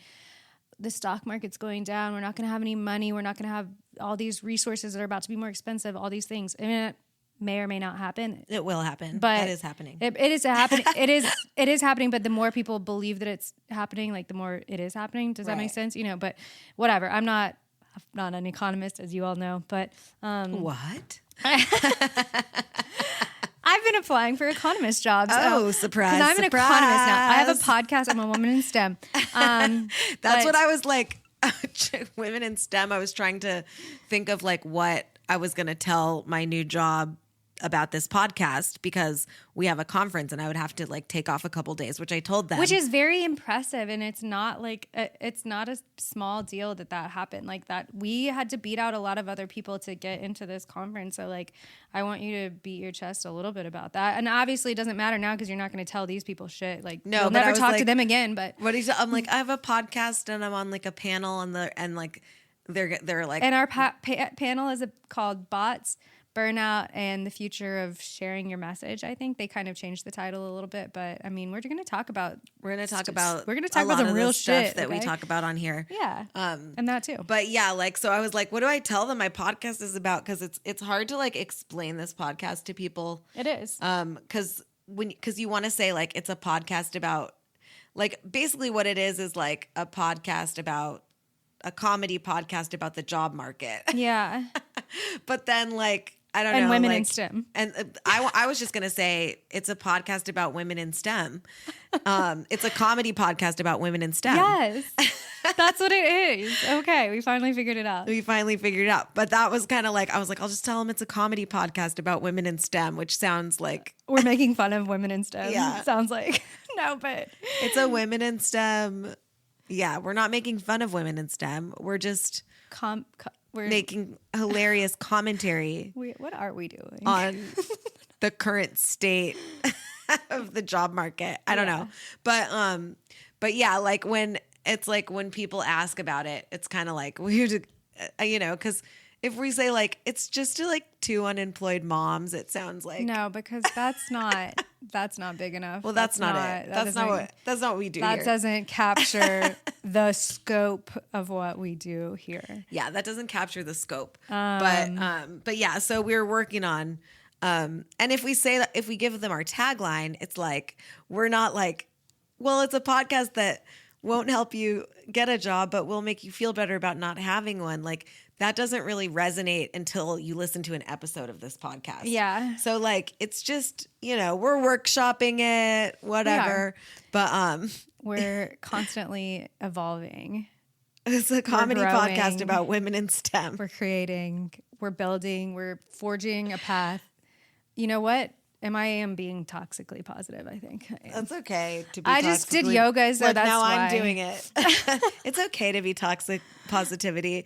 the stock market's going down. We're not going to have any money. We're not going to have all these resources that are about to be more expensive, all these things. I mean, it may or may not happen. It will happen. But it is happening. It is happening. It is happening. But the more people believe that it's happening, like the more it is happening. Does that make sense? But whatever. I'm not an economist, as you all know, but What? I've been applying for economist jobs. Oh, surprise. Because I'm an surprise. economist now. I have a podcast. I'm a woman in STEM. That's what I was like, women in STEM. I was trying to think of like what I was going to tell my new job about this podcast because we have a conference and I would have to like take off a couple days, which I told them. Which is very impressive. And it's not like, it's not a small deal that happened like that. We had to beat out a lot of other people to get into this conference. So like, I want you to beat your chest a little bit about that. And obviously it doesn't matter now because you're not going to tell these people shit. Like, no, you'll never talk to them again. But what is? I'm like, I have a podcast and I'm on like a panel and like they're like, and our panel is called Bots, Burnout, and the Future of Sharing Your Message. I think they kind of changed the title a little bit, but I mean, we're going to talk about some real shit that we talk about on here. Yeah, and that too. But yeah, like so, I was like, what do I tell them? My podcast is about because it's hard to like explain this podcast to people. It is because you want to say like it's a podcast about like basically what it is like a podcast about a comedy podcast about the job market. Yeah, but then like. I don't know. And women like, in STEM. And I was just going to say it's a podcast about women in STEM. It's a comedy podcast about women in STEM. Yes. That's what it is. Okay. We finally figured it out. But that was kind of like, I was like, I'll just tell them it's a comedy podcast about women in STEM, which sounds like. We're making fun of women in STEM. Yeah. Sounds like. No, but. It's a women in STEM. Yeah. We're not making fun of women in STEM. We're just. We're making hilarious commentary. What are we doing? On the current state of the job market. I don't know. But yeah, like when it's like when people ask about it, it's kind of like weird, because if we say like it's just to like two unemployed moms, it sounds like no, because that's not big enough. Well, that's not it. That's not what we do. That here. doesn't capture the scope of what we do here. Yeah, that doesn't capture the scope. But yeah, so we're working on. And if we give them our tagline, it's like we're not like, well, it's a podcast that won't help you get a job, but will make you feel better about not having one. Like that doesn't really resonate until you listen to an episode of this podcast. Yeah. So like, it's just, we're workshopping it, whatever, but, we're constantly evolving. It's a comedy podcast about women in STEM. We're creating, we're building, we're forging a path. You know what? I am being toxically positive, I think. That's okay to be I just did yoga, so that's now why. I'm doing it. It's okay to be toxic positivity.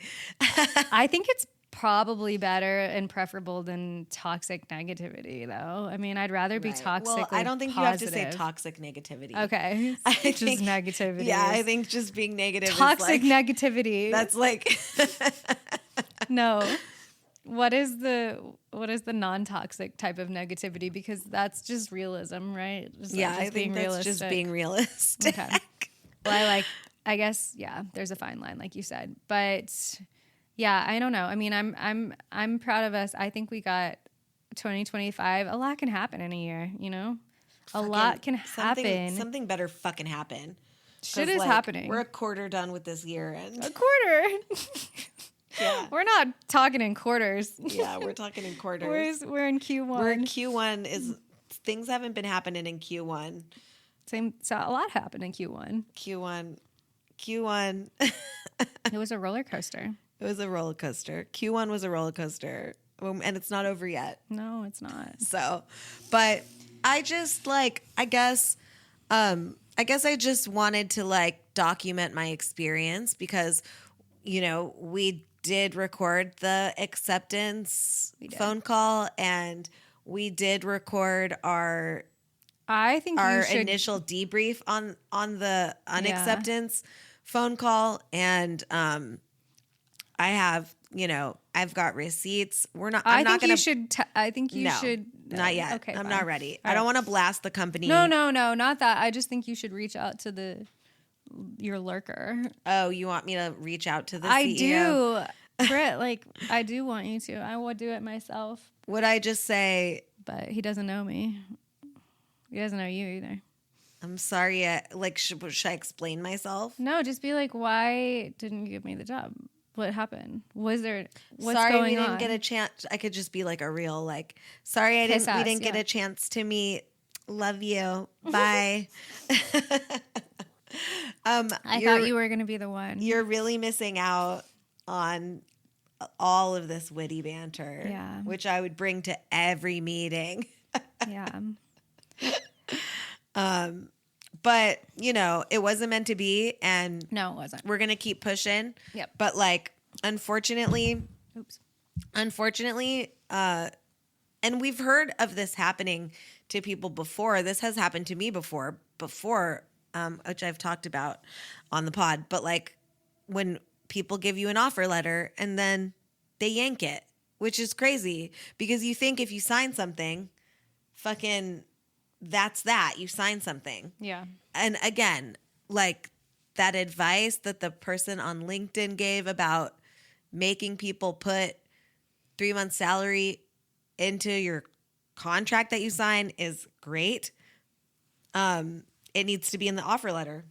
I think it's probably better and preferable than toxic negativity, though. I mean, I'd rather be toxically Well, I don't think positive. you have to say toxic negativity. Okay. Just negativity. Yeah, I think just being negative toxic is like, negativity. That's like No. What is the non-toxic type of negativity? Because that's just realism, right? I think that's just being realistic. Okay. Well, I guess, there's a fine line, like you said. But yeah, I don't know. I mean, I'm proud of us. I think we got 2025. A lot can happen in a year, A lot can happen. Something better fucking happen. Shit is happening. We're a quarter done with this year. And a quarter? Yeah. We're not talking in quarters. Yeah, we're talking in quarters. We're in Q1. Q1 things haven't been happening in Q1. So a lot happened in Q1. Q1. It was a roller coaster. Q1 was a roller coaster. And it's not over yet. No, it's not. So, but I just I guess I just wanted to document my experience because, we did record the acceptance phone call and we did record our initial debrief on the unacceptance phone call. And I have, I've got receipts. I think you should. Not yet. Okay, I'm fine. not ready. All I don't want to blast the company. No, not that. I just think you should reach out to your lurker. Oh, you want me to reach out to the CEO? I do. Brit, I do want you to. I would do it myself. Would I just say... But he doesn't know me. He doesn't know you either. I'm sorry. Should I explain myself? No, just be like, why didn't you give me the job? What happened? What's sorry going we didn't on? get a chance. I could just be like a real like, sorry Kiss we ass, didn't get yeah. a chance to meet. Love you. Bye. I thought you were going to be the one. You're really missing out on all of this witty banter, Yeah. which I would bring to every meeting. Yeah. But, you know, it wasn't meant to be, and No, it wasn't. we're going to keep pushing. Yep. But, like, unfortunately, Oops. and we've heard of this happening to people before. This has happened to me before, which I've talked about on the pod. But, like, when people give you an offer letter and then they yank it, which is crazy because you think if you sign something, fucking that's that. You sign something. Yeah. And again, like that advice that the person on LinkedIn gave about making people put 3 months salary into your contract that you sign is great. It needs to be in the offer letter.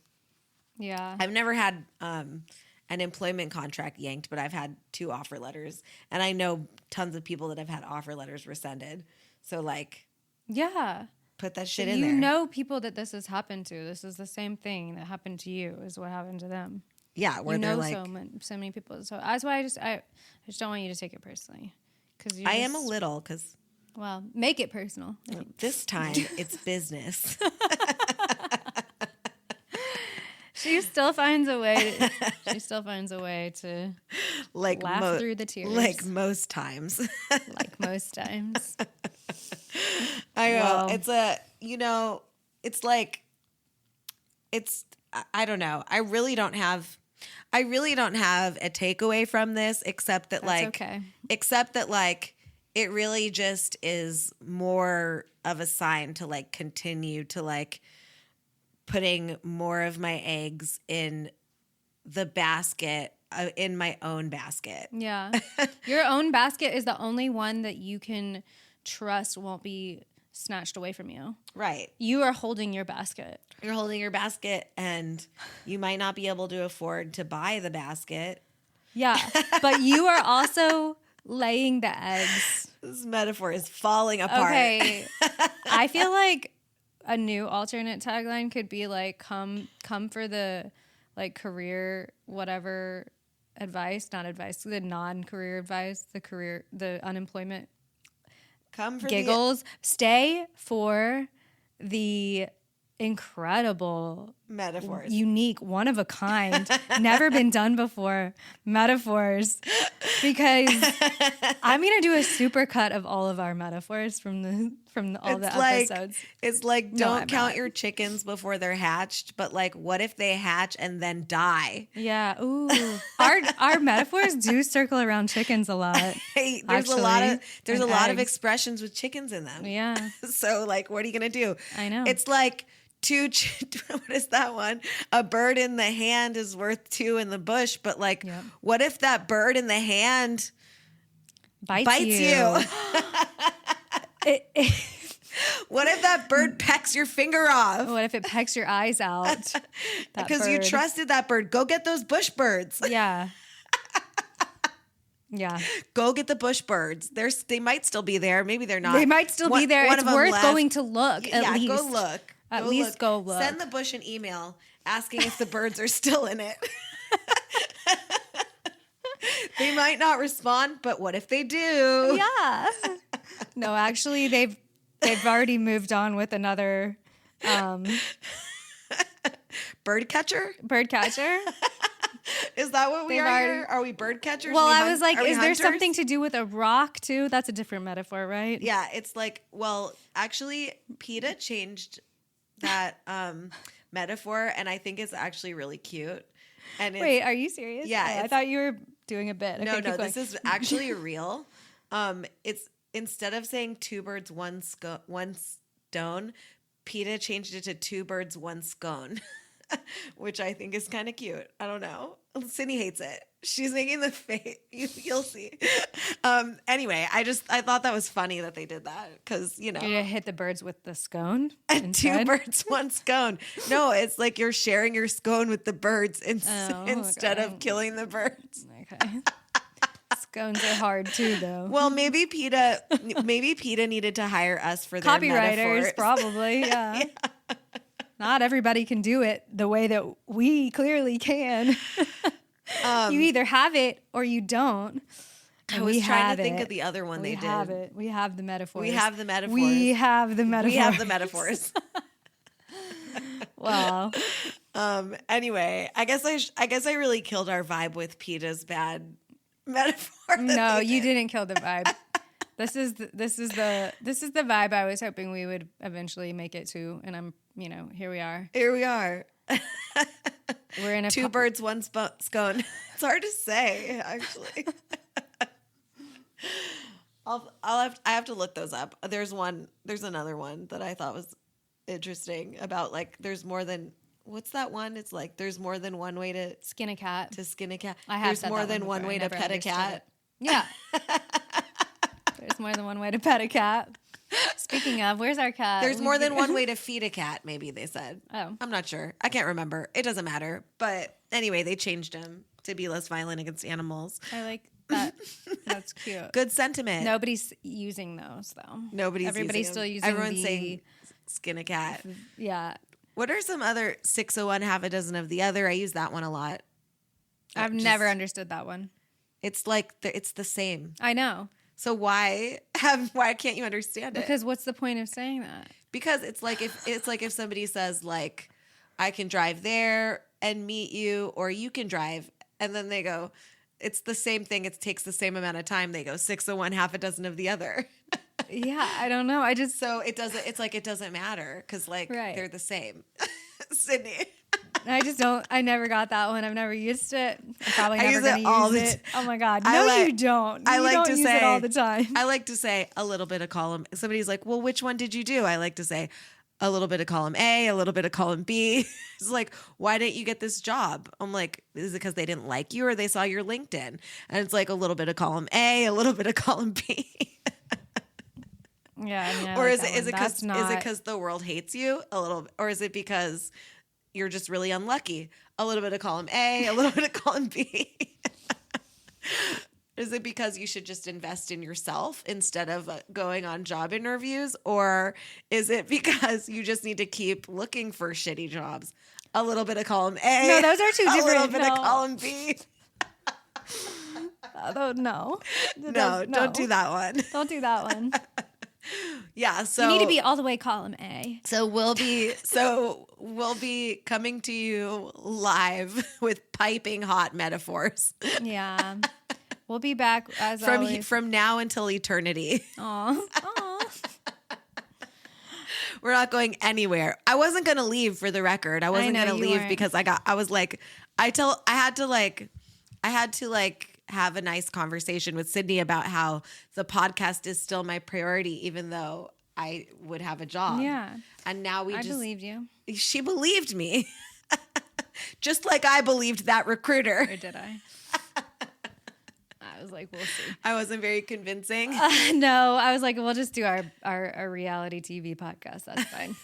Yeah. I've never had an employment contract yanked, but I've had 2 offer letters, and I know tons of people that have had offer letters rescinded. So like, Yeah. put that shit in You there. know people that this has happened to. This is the same thing that happened to you is what happened to them. Yeah, where You they're know like, so many people. So that's why I just don't want you to take it personally. Because I am a little because well, make it personal. this time it's business. She still finds a way. She still finds a way to Like laugh through the tears. Like most times. Like most times. I know. Well, It's it's like, I don't know. I really don't have a takeaway from this except that it really just is more of a sign to like continue to like putting more of my eggs in the basket, in my own basket. Yeah. Your own basket is the only one that you can trust won't be snatched away from you. Right. You are holding your basket. You're holding your basket, and you might not be able to afford to buy the basket. Yeah. But you are also laying the eggs. This metaphor is falling apart. Okay. I feel like a new alternate tagline could be like, come for the like career, whatever advice, not advice, the non-career advice, the unemployment Come for giggles. Stay for the incredible metaphors. unique, one of a kind, never been done before metaphors, because I'm gonna do a super cut of all of our metaphors from all the episodes. It's like don't count your chickens before they're hatched, but like what if they hatch and then die? Yeah. Ooh. Our metaphors do circle around chickens a lot. Hey, there's a lot of expressions with chickens in them. Yeah. So like, what are you gonna do? I know. It's like what is that one? A bird in the hand is worth 2 in the bush, but like, what if that bird in the hand bites you? What if that bird pecks your finger off? What if it pecks your eyes out? Because you trusted that bird. Go get those bush birds. Yeah. Yeah. Go get the bush birds. They might still be there. Maybe they're not. They might still be there. It's worth going to look. At least. Go look. At least go look. Send the bush an email asking if the birds are still in it. They might not respond, but what if they do? Yeah. No, actually, they've already moved on with another bird catcher. Bird catcher. Is that what we are here? Are we bird catchers? Well, I was like, is there something to do with a rock too? That's a different metaphor, right? Yeah, it's like, well, actually, PETA changed that metaphor, and I think it's actually really cute. And wait, are you serious? Yeah, I thought you were doing a bit. Okay, no, this is actually real. It's instead of saying 2 birds, one stone, PETA changed it to 2 birds, 1 scone. Which I think is kind of cute. I don't know. Sydney hates it. She's making the face. You'll see. Anyway, I thought that was funny that they did that because, you know. You hit the birds with the scone? And 2 birds, 1 scone. No, it's like you're sharing your scone with the birds instead of killing the birds. Okay. Scones are hard too, though. Well, maybe PETA needed to hire us for their Copywriters, metaphors. probably. Yeah. Not everybody can do it the way that we clearly can. You either have it or you don't. I was trying to think of the other one We they have did. it. We have the metaphors. We have the metaphors. We have the metaphors. We have the metaphors. Wow. Anyway, I guess I really killed our vibe with PETA's bad metaphor. No, you didn't kill the vibe. This is the vibe I was hoping we would eventually make it to, and I'm, here we are. Here we are. We're in a two birds, one scone. It's hard to say, actually. I have to look those up. There's another one that I thought was interesting about there's more than. What's that one? It's there's more than one way to skin a cat. I have there's more than one way to pet a cat. Yeah. There's more than one way to pet a cat. Speaking of, where's our cat? There's more than one way to feed a cat, maybe they said. Oh. I'm not sure. I can't remember. It doesn't matter. But anyway, they changed him to be less violent against animals. I like that. That's cute. Good sentiment. Nobody's using those, though. Everybody's still using Everyone's saying skin a cat. Yeah. What are some other 601, half a dozen of the other? I use that one a lot. I've never understood that one. It's it's the same. I know. So why can't you understand it? Because what's the point of saying that? Because it's if somebody says I can drive there and meet you, or you can drive, and then they go, it's the same thing. It takes the same amount of time. They go 601, half a dozen of the other. Yeah, I don't know. So it doesn't. It's it doesn't matter because right. They're the same. Sydney. I never got that one. I've never used it. I'm probably never going to use it. Oh my God. No, you don't. I like don't to use say it all the time. I like to say a little bit of column. Somebody's like, well, which one did you do? I like to say a little bit of column A, a little bit of column B. It's why didn't you get this job? I'm like, is it because they didn't like you or they saw your LinkedIn? And it's a little bit of column A, a little bit of column B. Yeah. Or is it because the world hates you a little, or is it because you're just really unlucky? A little bit of column A, a little bit of column B. Is it because you should just invest in yourself instead of going on job interviews? Or is it because you just need to keep looking for shitty jobs? A little bit of column A. No, those are two different. A little bit of column B. No. No, don't do that one. Don't do that one. Yeah, so you need to be all the way column A. So we'll be coming to you live with piping hot metaphors. Yeah. We'll be back as always. From now until eternity. Aw. We're not going anywhere. I wasn't going to leave, for the record. I wasn't going to leave weren't. Because I had to have a nice conversation with Sydney about how the podcast is still my priority, even though I would have a job. Yeah. And now I believed you. She believed me. Just like I believed that recruiter. Or did I? I was like, we'll see. I wasn't very convincing. No, I was like, we'll just do our reality TV podcast. That's fine.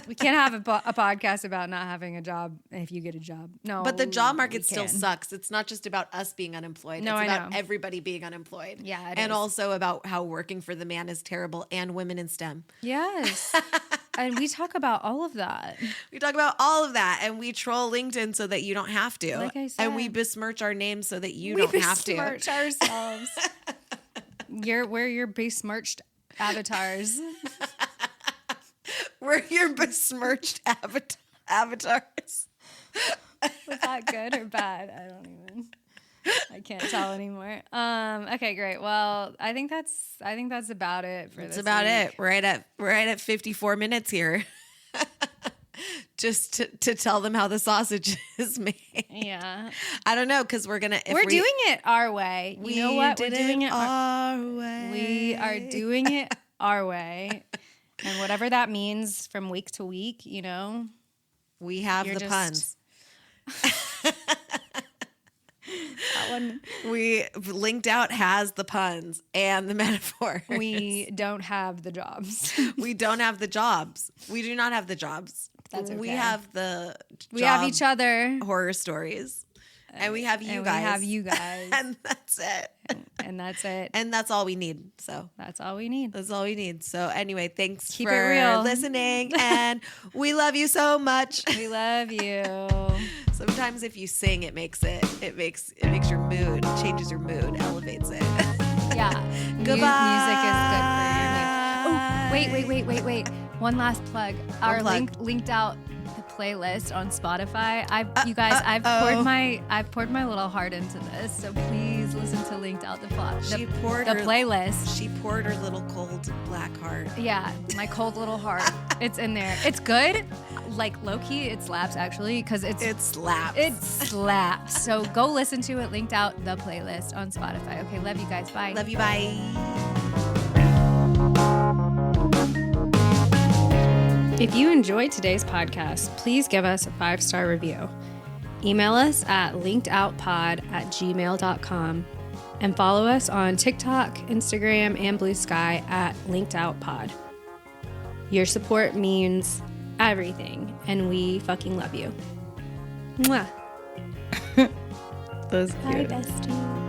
We can't have a podcast about not having a job if you get a job. No, but the job market still sucks. It's not just about us being unemployed. No, it's about everybody being unemployed. Yeah, it and is. Also about how working for the man is terrible, and women in STEM. Yes. And we talk about all of that. We talk about all of that, and we troll LinkedIn so that you don't have to. Like I said. And we besmirch our names so that you don't have to. We besmirch ourselves. We're your besmirched avatars. We're your besmirched avatars. Was that good or bad? I can't tell anymore. Okay, great. Well, I think that's about it for this. That's about week. it. We're right at 54 minutes here. Just to tell them how the sausage is made. Yeah. I don't know, because we're doing it our way. You know what? We're doing it our way. We are doing it our way. And whatever that means from week to week, we have the puns. That one. We linked out has the puns and the metaphor. We don't have the jobs. We don't have the jobs. We do not have the jobs. That's okay. We have the We have each other. Horror stories. And we have you and guys. We have you guys. And that's it. And that's it. And that's all we need. So That's all we need. that's all we need. So anyway, thanks Keep for it real. listening. And we love you so much. We love you. Sometimes if you sing, it makes your mood, changes your mood, elevates it. Yeah. Goodbye. Music is good for your mood. Oh, wait. One last plug. Our plug. linked out the playlist on Spotify. I've poured my little heart into this, so please listen to Linked Out the playlist. She poured her little cold black heart. Yeah, my cold little heart. It's in there. It's good. Like low key, it slaps actually because It slaps. It slaps. So go listen to it. Linked Out the playlist on Spotify. Okay, love you guys. Bye. Love you. Bye. If you enjoyed today's podcast, please give us a 5-star review. Email us at linkedoutpod@gmail.com and follow us on TikTok, Instagram, and Blue Sky at linkedoutpod. Your support means everything, and we fucking love you. Mwah. Those Bye, besties.